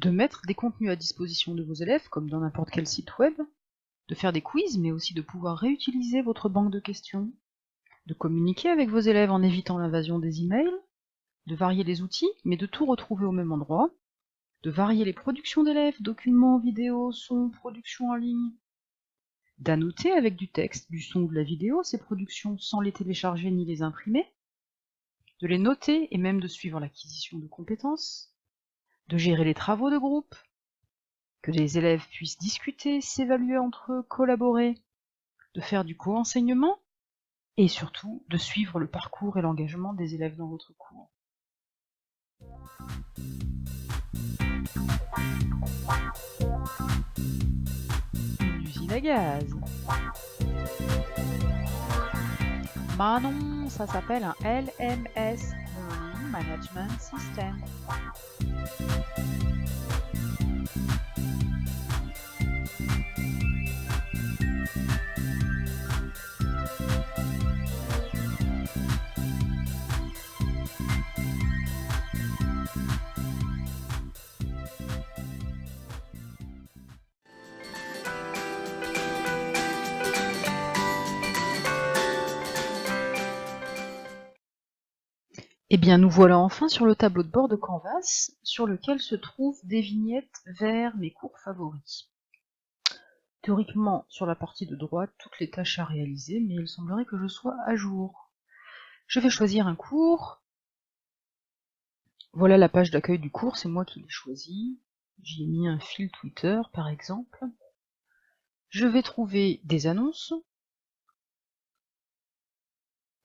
de mettre des contenus à disposition de vos élèves, comme dans n'importe quel site web, de faire des quiz, mais aussi de pouvoir réutiliser votre banque de questions, de communiquer avec vos élèves en évitant l'invasion des emails, de varier les outils, mais de tout retrouver au même endroit, de varier les productions d'élèves, documents, vidéos, sons, productions en ligne, d'annoter avec du texte, du son ou de la vidéo ces productions sans les télécharger ni les imprimer, de les noter et même de suivre l'acquisition de compétences, de gérer les travaux de groupe, que les élèves puissent discuter, s'évaluer entre eux, collaborer, de faire du co-enseignement, et surtout de suivre le parcours et l'engagement des élèves dans votre cours. Une usine à gaz. Bah non, ça s'appelle un LMS, Learning Management System. Eh bien, nous voilà enfin sur le tableau de bord de Canvas, sur lequel se trouvent des vignettes vers mes cours favoris. Théoriquement, sur la partie de droite, toutes les tâches à réaliser, mais il semblerait que je sois à jour. Je vais choisir un cours. Voilà la page d'accueil du cours, c'est moi qui l'ai choisi. J'y ai mis un fil Twitter, par exemple. Je vais trouver des annonces.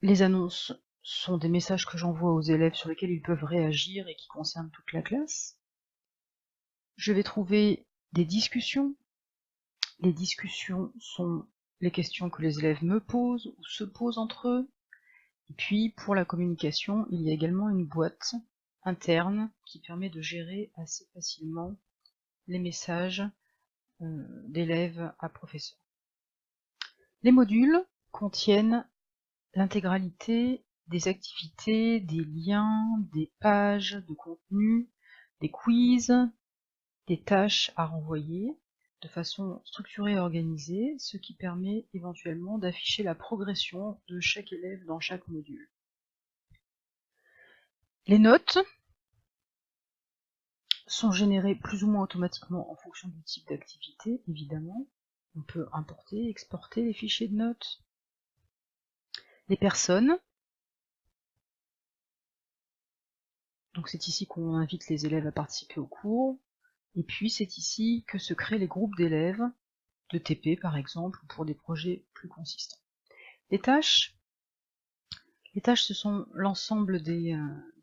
Les annonces sont des messages que j'envoie aux élèves sur lesquels ils peuvent réagir et qui concernent toute la classe. Je vais trouver des discussions. Les discussions sont les questions que les élèves me posent ou se posent entre eux. Et puis, pour la communication, il y a également une boîte interne qui permet de gérer assez facilement les messages d'élèves à professeurs. Les modules contiennent l'intégralité des activités, des liens, des pages de contenu, des quiz, des tâches à renvoyer de façon structurée et organisée, ce qui permet éventuellement d'afficher la progression de chaque élève dans chaque module. Les notes sont générées plus ou moins automatiquement en fonction du type d'activité, évidemment. On peut importer, exporter les fichiers de notes. Les personnes. Donc c'est ici qu'on invite les élèves à participer au cours. Et puis c'est ici que se créent les groupes d'élèves, de TP par exemple, ou pour des projets plus consistants. Les tâches ce sont l'ensemble des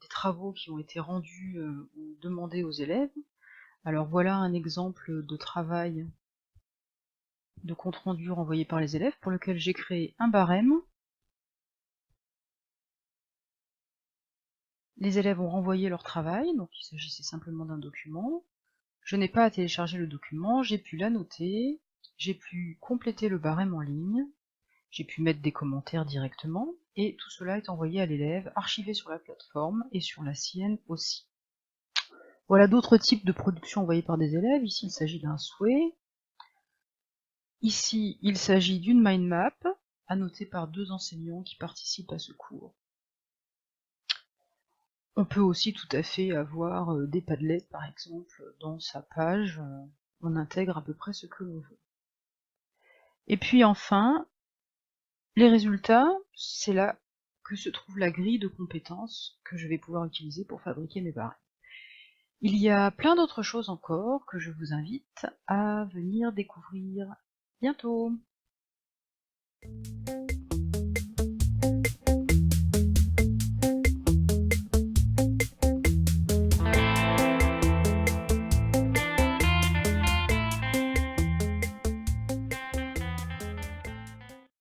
travaux qui ont été rendus ou demandés aux élèves. Alors voilà un exemple de travail de compte-rendu renvoyé par les élèves pour lequel j'ai créé un barème. Les élèves ont renvoyé leur travail, donc il s'agissait simplement d'un document. Je n'ai pas à télécharger le document, j'ai pu l'annoter, j'ai pu compléter le barème en ligne, j'ai pu mettre des commentaires directement, et tout cela est envoyé à l'élève, archivé sur la plateforme et sur la sienne aussi. Voilà d'autres types de productions envoyées par des élèves. Ici il s'agit d'un souhait. Ici il s'agit d'une mind map, annotée par 2 enseignants qui participent à ce cours. On peut aussi tout à fait avoir des Padlet par exemple dans sa page, on intègre à peu près ce que l'on veut. Et puis enfin, les résultats, c'est là que se trouve la grille de compétences que je vais pouvoir utiliser pour fabriquer mes barèmes. Il y a plein d'autres choses encore que je vous invite à venir découvrir bientôt.